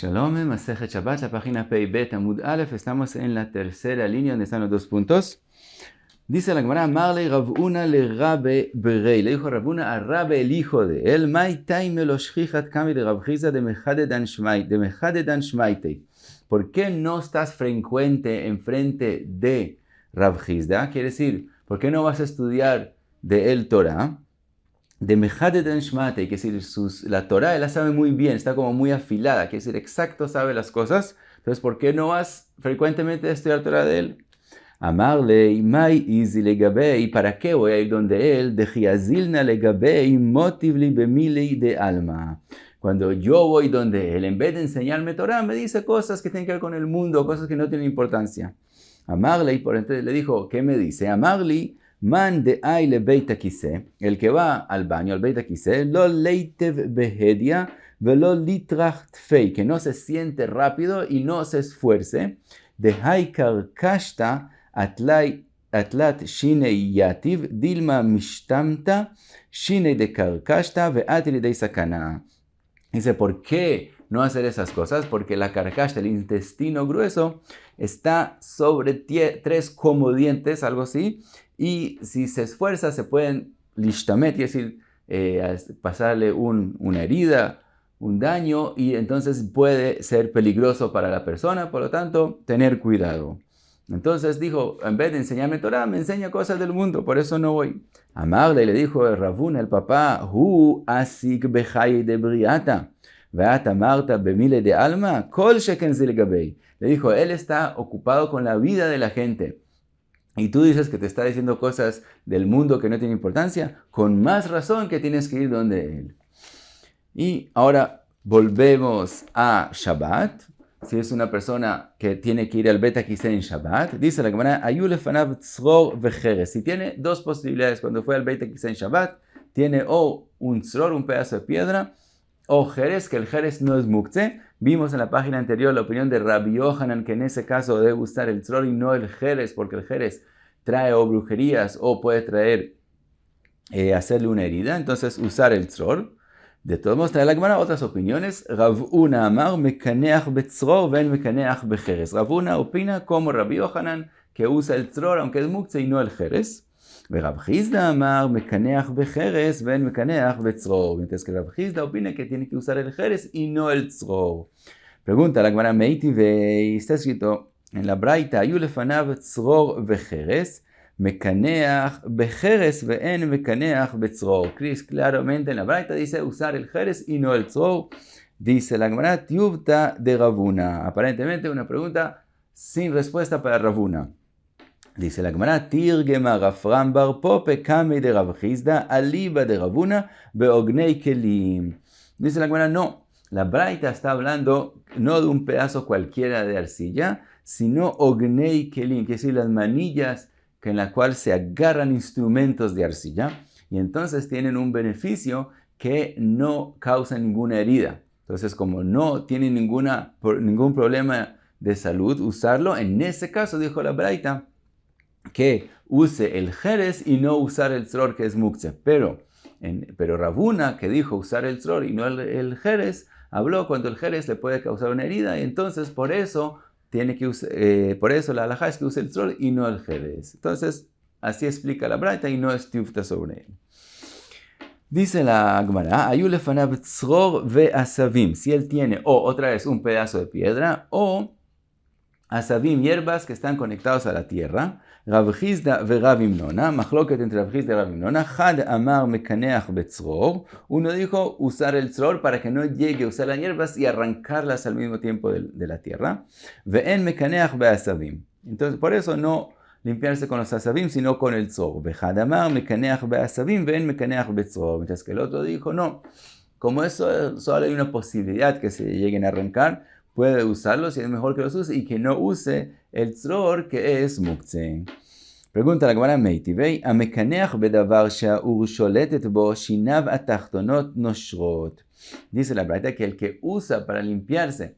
Shalom, Masejet Shabbat, la página Pei-Bet, Amud Aleph. Estamos en la tercera línea donde están los dos puntos. Dice la Gemara, Marle Ravuna le Rabbe Berei. Le dijo Ravuna a Rabbe, el hijo de él, Mai taime lo shchichat kami de Rav Chizda de Mechadedan Shmaitei. ¿Por qué no estás frecuente enfrente de Rav Chizda? Quiere decir, ¿por qué no vas a estudiar de él Torah? De Mechadedan Shmaitei, que decir, la Torah él la sabe muy bien, está como muy afilada, quiere decir, exacto sabe las cosas. Entonces, ¿por qué no vas frecuentemente a estudiar Torah de él? Amarle, Mai izi legabei, ¿para qué voy a ir donde él? De Chiazilna legabei, motivli bemilei de alma. Cuando yo voy donde él, en vez de enseñarme Torah, me dice cosas que tienen que ver con el mundo, cosas que no tienen importancia. Amarle, por entonces le dijo, ¿qué me dice? Amarle, man de aile beita kise, el que va al baño, al beita kise, lo leitev behedia, velo litracht fei, que no se siente rápido y no se esfuerce, de haikar kashta, atlat shinei yativ, dilma mishtamta, shinei de karkashta, veatri de sakana. Dice, ¿por qué no hacer esas cosas? Porque la karkashta, el intestino grueso, está sobre 3 comodientes, algo así, y si se esfuerza se pueden lishtamet, es decir, pasarle una herida, un daño, y entonces puede ser peligroso para la persona, por lo tanto, tener cuidado. Entonces dijo, en vez de enseñarme Torah, me enseña cosas del mundo, por eso no voy. Amarle le dijo a Ravuna, el papá, Hu asik bechai de briata, veata marta bemile de alma, kol sheken zilegabei. Le dijo, él está ocupado con la vida de la gente. Y tú dices que te está diciendo cosas del mundo que no tienen importancia, con más razón que tienes que ir donde él. Y ahora volvemos a Shabbat. Si es una persona que tiene que ir al Bet HaKisei en Shabbat, dice la Gemara, Ayu lefanav tzror vejeres. Si tiene dos posibilidades cuando fue al Bet HaKisei en Shabbat, tiene o un tzror, un pedazo de piedra, o jerez, que el jerez no es muktzeh. Vimos en la página anterior la opinión de Rabbi Yohanan, que en ese caso debe usar el tzror y no el jerez, porque el jerez trae o brujerías o puede traer, hacerle una herida, entonces usar el tzror. De todos modos, trae la Gemara otras opiniones. Rav Una amar mekaneach betzror ven mekaneach bejeres. Rav Una opina como Rabbi Yohanan, que usa el tzror aunque es muktzeh y no el jerez. Rav Chizda amar mekaneach bejeres ven mekaneach betzror. Mientras que Rav Chizda opina que tiene que usar el jerez y no el tzror. Pregunta la Gemara meiti ve, está escrito en la Braita, ayu lefanav tzror vejeres. Mekaneach bejeres ve'en mekaneach betzror. Claramente en la Braita dice usar el jeres y no el tzror. Dice la Gemara tiuvta de Ravuna. Aparentemente una pregunta sin respuesta para Ravuna. Dice la Gemara tirgema Rafram bar pope kame de Rav Chizda aliba de Ravuna beognei kelim. Dice la Gemara no. La Braita está hablando no de un pedazo cualquiera de arcilla, sino ognei kelim, que es decir, las manillas en la cual se agarran instrumentos de arcilla y entonces tienen un beneficio que no causa ninguna herida. Entonces, como no tiene ningún problema de salud usarlo, en ese caso dijo la Braita que use el jerez y no usar el tzror, que es muktzeh. Pero Ravuna, que dijo usar el tzror y no el jerez, habló cuando el jerez le puede causar una herida y entonces por eso por eso la halajá es que use el tzror y no el jerez. Entonces, así explica la Braita y no es tiufta sobre él. Dice la Gemara, ayu lefanav tzror ve asavim. Si él tiene otra vez un pedazo de piedra o asavim, hierbas que están conectados a la tierra. Rav Chizda ve Rav Himnona, machloket entre Rav Chizda y Rav Himnona. Had amar mekaneach betzror. Uno dijo usar el tzror para que no llegue a usar las hierbas y arrancarlas al mismo tiempo de la tierra. Ve'en mekaneach be'asavim. Entonces, por eso no limpiarse con los asavim, sino con el tzror. Ve'had amar mekaneach be'asavim ve'en mekaneach betzror. Mientras que el otro dijo no. Como eso solo hay una posibilidad que se lleguen a arrancar, puede usarlos y es mejor que los use y que no use el tzror, que es muktzeh. Pregunta la Gemara meitivei, amekaneach bedavar sha'ur sholetet bo shinav atachtonot noshrot. Dice la Braita que el que usa para limpiarse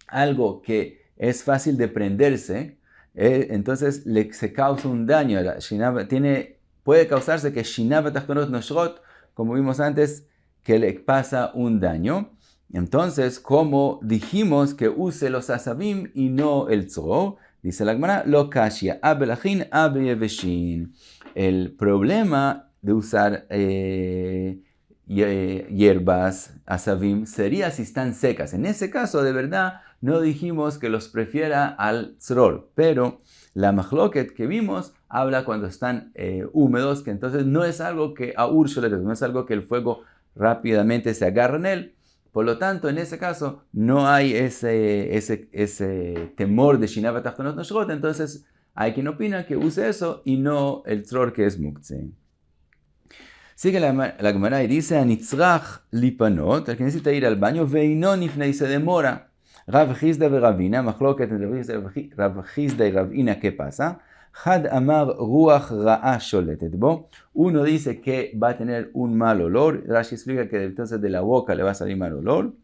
algo que es fácil de prenderse, entonces se causa un daño. Puede causarse que shinav atachtonot noshrot, como vimos antes, que le pasa un daño. Entonces, como dijimos que use los asabim y no el tzror, dice la Gemara, lo kashia, abelachin, abeyeveshin. El problema de usar hierbas, asabim, sería si están secas. En ese caso, de verdad, no dijimos que los prefiera al tzror, pero la machloket que vimos habla cuando están húmedos, que entonces no es algo que aur sholetet, no es algo que el fuego rápidamente se agarra en él. Por lo tanto, en ese caso, no hay ese temor de Shinav Atachtonot Noshrot, entonces hay quien opina que use eso y no el tzror que es muktzeh. Sigue la Gemara y dice, Anitzrach lipanot, el que necesita ir al baño, veino nifne, y se demora. Rav Chizda y Ravina, machloket entre Rav Chizda y Ravina, ¿qué pasa? Had amar ruach ra'a sholetet bo. Uno dice que va a tener un mal olor. Rashi explica que entonces de la boca le va a salir mal olor.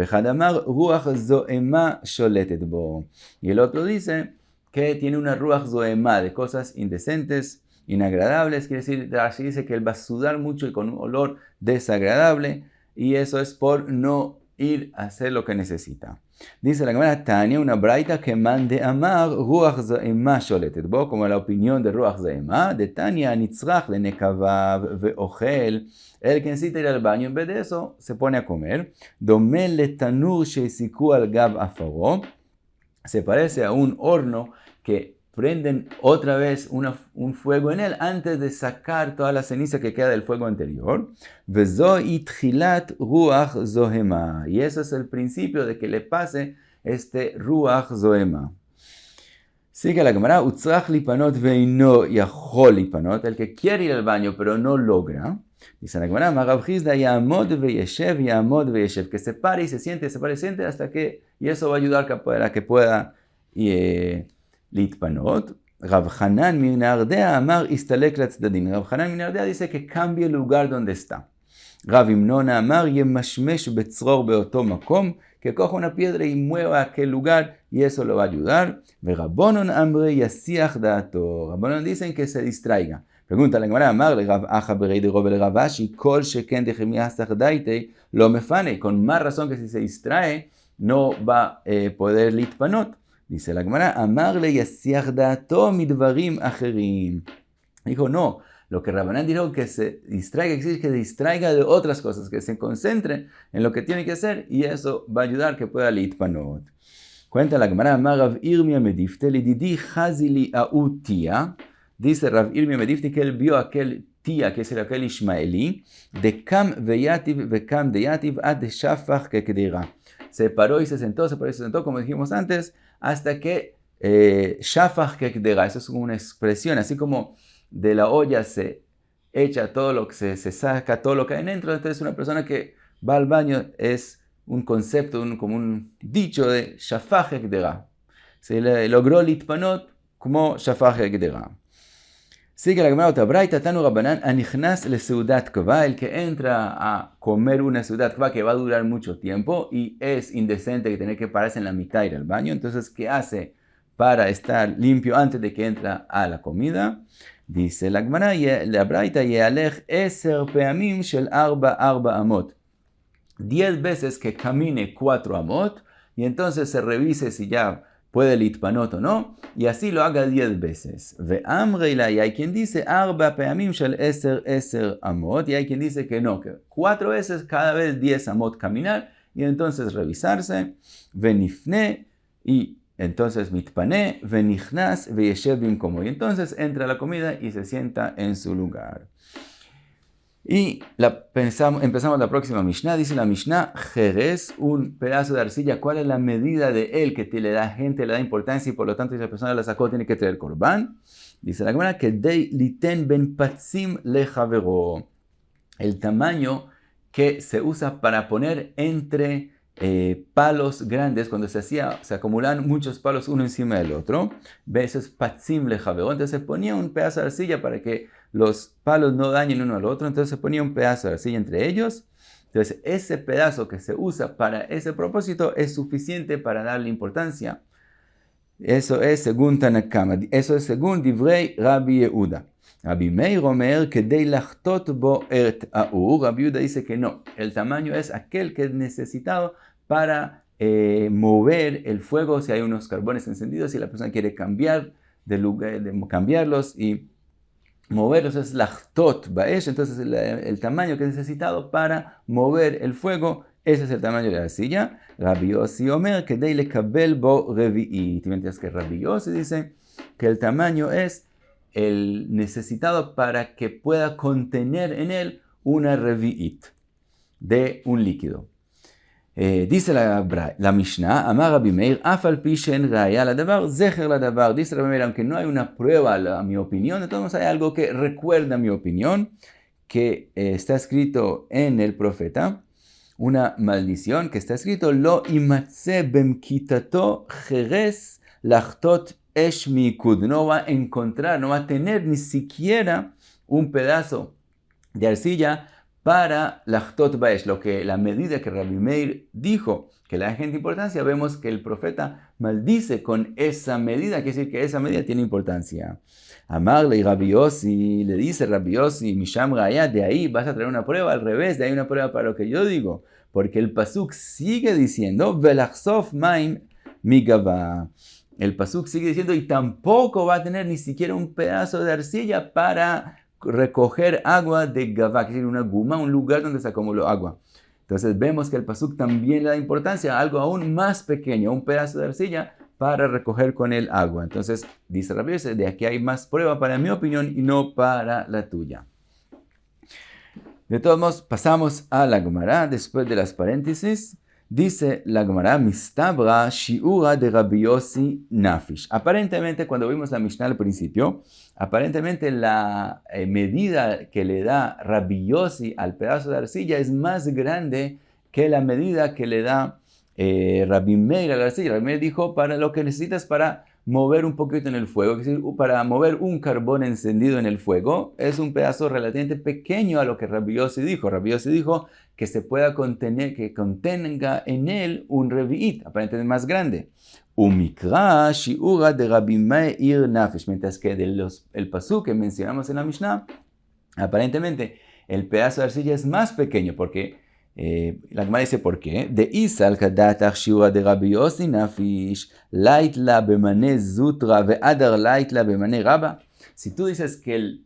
Had amar ruach zoema sholetet bo. Y el otro dice que tiene una ruach zoema de cosas indecentes, inagradables. Quiere decir, Rashi dice que él va a sudar mucho y con un olor desagradable. Y eso es por no ir a hacer lo que necesita. Dice la Gemara, Tania, una braita que mande amar ruach zaema sholetet bo, como la opinión de ruach zaema, de Tania, nitzrach le nekavav veochel, el que necesita ir al baño, en vez de eso, se pone a comer. Domel le tanur sheisiku al gav afaro, se parece a un horno que prenden otra vez un fuego en él antes de sacar toda la ceniza que queda del fuego anterior. Vezo itchilat ruach zohema. Y eso es el principio de que le pase este ruach zohema. Sigue la Gemara, utzrach lipanot veino yachol lipanot, el que quiere ir al baño pero no logra. Dice la Gemara, Rav Chizda yamod veyeshev, que se pare y se siente, hasta que, y eso va a ayudar para que pueda litpanot. Rav Hanan min Ardea amar istalek latzdadim. Rav Hanan min Ardea dice que cambie el lugar donde está. Rav Himnona amar yemashmesh betzror beoto makom, que coja una piedra y mueva aquel lugar y eso lo va a ayudar. Rabbonon amre yasiach daato. Rabbonon dicen que se distraiga. Pregunta la Gemara, amar le Rav Acha berei de Robel Ravashi, kol sheken de Jeremías tachdaite lo mefane. Con más razón que si se distrae no va a poder litpanot. Dice la Gemara, amarle yasiach daato midvarim acherim. Dijo, no, lo que Rabbanán dijo que se distraiga, que se distraiga de otras cosas, que se concentre en lo que tiene que hacer y eso va a ayudar que pueda litpanot. Cuenta la Gemara, amar Rav Irmia Medifte, lididi chazili autia. Dice Rav Irmia Medifte que él vio aquel tía, que es aquel ismaelí, de kam veyativ vekam deyativ ad shafach kekedera. Se paró y se sentó, como dijimos antes, hasta que shafach kekdera, eso es como una expresión, así como de la olla se echa todo lo que se saca, todo lo que hay dentro. Entonces una persona que va al baño es un concepto, como un dicho de shafach kekdera. Se logró litpanot como shafach kekdera. Sigue la Gemara otra braita, Tanu Rabbanan, anichnas le seudat kva, el que entra a comer una seudat kva que va a durar mucho tiempo y es indecente que tener que pararse en la mitad y ir al baño. Entonces, ¿qué hace para estar limpio antes de que entra a la comida? Dice la Gemara, la braita, yealech eser peamim shel arba amot. 10 veces que camine 4 amot y entonces se revise si ya puede litpanot o no, y así lo haga 10 veces. Ve'amreila, y hay quien dice arba peamim shel eser amot, y hay quien dice que no, que 4 veces cada vez 10 amot caminar, y entonces revisarse. Venifne, y entonces mitpane, venichnas, veyeshev bimkomo, y entonces entra a la comida y se sienta en su lugar. Y empezamos la próxima Mishnah. Dice la Mishnah, Jerez, un pedazo de arcilla. ¿Cuál es la medida de él que le da importancia y por lo tanto si la persona la sacó tiene que traer corbán? Dice la Gemara que de liten ben patzim lechavero. El tamaño que se usa para poner entre palos grandes, cuando se acumulan muchos palos uno encima del otro. Eso es patzim lechavero. Entonces se ponía un pedazo de arcilla para que los palos no dañen uno al otro, entonces se ponía un pedazo de arcilla entre ellos. Entonces ese pedazo que se usa para ese propósito es suficiente para darle importancia. Eso es según Tanakama, eso es según Divrei Rabbi Yehuda. Rabbi Meir omer kedei lachtot bo et aur. Rabbi Yehuda dice que no, el tamaño es aquel que es necesitado para mover el fuego si hay unos carbones encendidos, si la persona quiere cambiar de lugar, cambiarlos y moverlos, es lachtot baesh. Entonces el tamaño que es necesitado para mover el fuego, ese es el tamaño de la arcilla. Rabbi Yossi omer kedei lekabel bo revi'it. Mientras que Rabbi Yossi dice que el tamaño es el necesitado para que pueda contener en él una revi'it de un líquido. Dice la Mishnah, Amar Rabbi Meir, Afal pi shen raya ladavar, zecher ladavar. Dice Rabbi Meir, aunque no hay una prueba a mi opinión, de todos modos hay algo que recuerda mi opinión, que está escrito en el profeta, una maldición que está escrito, Lo imatze bemkitato jeres lachtot esh mikud. No va a encontrar, no va a tener ni siquiera un pedazo de arcilla para lachtot baesh, lo que la medida que Rabbi Meir dijo que le da gente importancia, vemos que el profeta maldice con esa medida, quiere decir que esa medida tiene importancia. Amarle Rabbi Yossi, le dice Rabbi Yossi, Misham Raya, de ahí vas a traer una prueba, al revés, de ahí una prueba para lo que yo digo, porque el pasuk sigue diciendo, Velachsof maim migava. El pasuk sigue diciendo, y tampoco va a tener ni siquiera un pedazo de arcilla para recoger agua de Gavá, que es decir, una guma, un lugar donde se acumuló agua. Entonces vemos que el pasuk también le da importancia a algo aún más pequeño, un pedazo de arcilla para recoger con el agua. Entonces dice Rabbi Yossi, de aquí hay más prueba para mi opinión y no para la tuya. De todos modos, pasamos a la Gemara, después de las paréntesis. Dice la Gemara, Mistabra shiura de Rabbi Yossi nafish. Aparentemente, cuando vimos la Mishnah al principio, aparentemente la medida que le da Rabbi Yossi al pedazo de arcilla es más grande que la medida que le da Rabbi Meir a la arcilla. Rabbi Meir dijo, para lo que necesitas para mover un poquito en el fuego, es decir, para mover un carbón encendido en el fuego, es un pedazo relativamente pequeño a lo que Rabbi Yossi dijo. Rabbi Yossi dijo que se pueda contener, que contenga en él un revi'it, aparentemente más grande. Umikra shiura de Rabbi Meir nafish, mientras que el pasuk que mencionamos en la Mishnah, aparentemente el pedazo de arcilla es más pequeño, porque la Gemara dice ¿por qué? De Isal kadatach shiura de Rabbi Yossi nafish, laitla bemane zutra ve'adar laitla bemane raba. Si tú dices que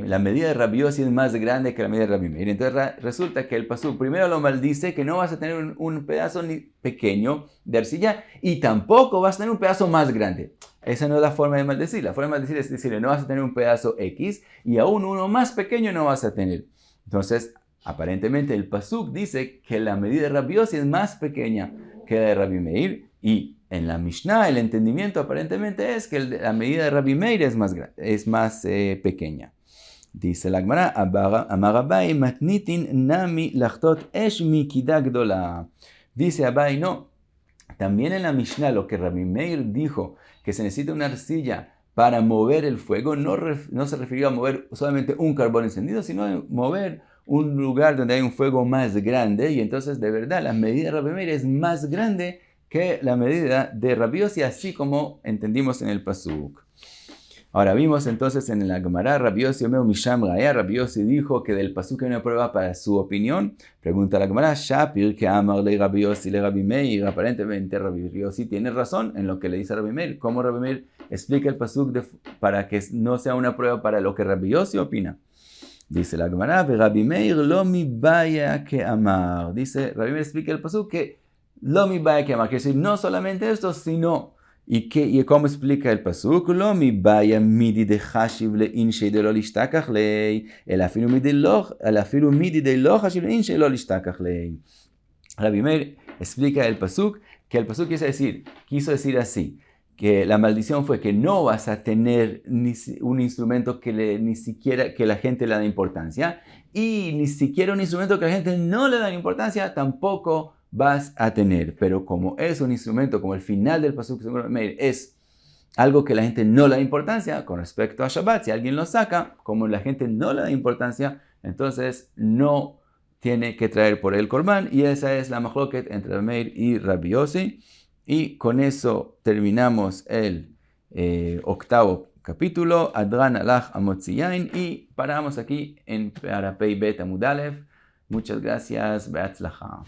la medida de Rabbi Yossi es más grande que la medida de Rabbi Meir, entonces resulta que el pasuk primero lo maldice, que no vas a tener un pedazo ni pequeño de arcilla y tampoco vas a tener un pedazo más grande. Esa no es la forma de maldecir. La forma de maldecir es decirle, no vas a tener un pedazo X y aún uno más pequeño no vas a tener. Entonces, aparentemente el pasuk dice que la medida de Rabbi Yossi es más pequeña que la de Rabbi Meir, y en la Mishnah el entendimiento aparentemente es que la medida de Rabbi Meir es más pequeña. Dice la Gemara, Amar Abai matnitin nami lachtot esh mikida gdola. Dice Abai, no, también en la Mishnah lo que Rabbi Meir dijo, que se necesita una arcilla para mover el fuego, no se refirió a mover solamente un carbón encendido, sino a mover un lugar donde hay un fuego más grande, y entonces de verdad la medida de Rabbi Meir es más grande que la medida de Rabbi Yossi, así como entendimos en el pasuk. Ahora vimos entonces en la Gemara, Rabbi Yossi Omer Misham Raya, Rabbi Yossi dijo que del pasuk hay una prueba para su opinión. Pregunta la Gemara, Shapir que amar le Rabbi Yossi le Rabbi Meir. Aparentemente Rabbi Yossi tiene razón en lo que le dice a Rabbi Meir. ¿Cómo Rabbi Meir explica el pasuk para que no sea una prueba para lo que Rabbi Yossi opina? Dice la Gemara, Rabbi Meir lo mi baya que amar. Dice, Rabbi Meir explica el pasuk que lo mi baya que amar, quiere decir no solamente esto, sino, ¿y cómo explica el pasuk? Lo mi baya midi de hashiv le inshe de lo lishtakach lei, el afilu midi de lo hashiv le inshe lo lishtakach lei. Rabbi Meir explica el pasuk, que el pasuk quiso decir así, que la maldición fue que no vas a tener un instrumento ni siquiera que la gente le da importancia, y ni siquiera un instrumento que la gente no le da importancia tampoco vas a tener. Pero como es un instrumento, como el final del pasuk es algo que la gente no le da importancia, con respecto a Shabbat, si alguien lo saca, como la gente no le da importancia, entonces no tiene que traer por el Korban, y esa es la machloket entre Rabbi Meir y Rabbi Yossi. Y con eso terminamos el octavo capítulo. Adran alach amotzi yain. Y paramos aquí en Parapei Bet Amud Aleph. Muchas gracias. Beatzlacha.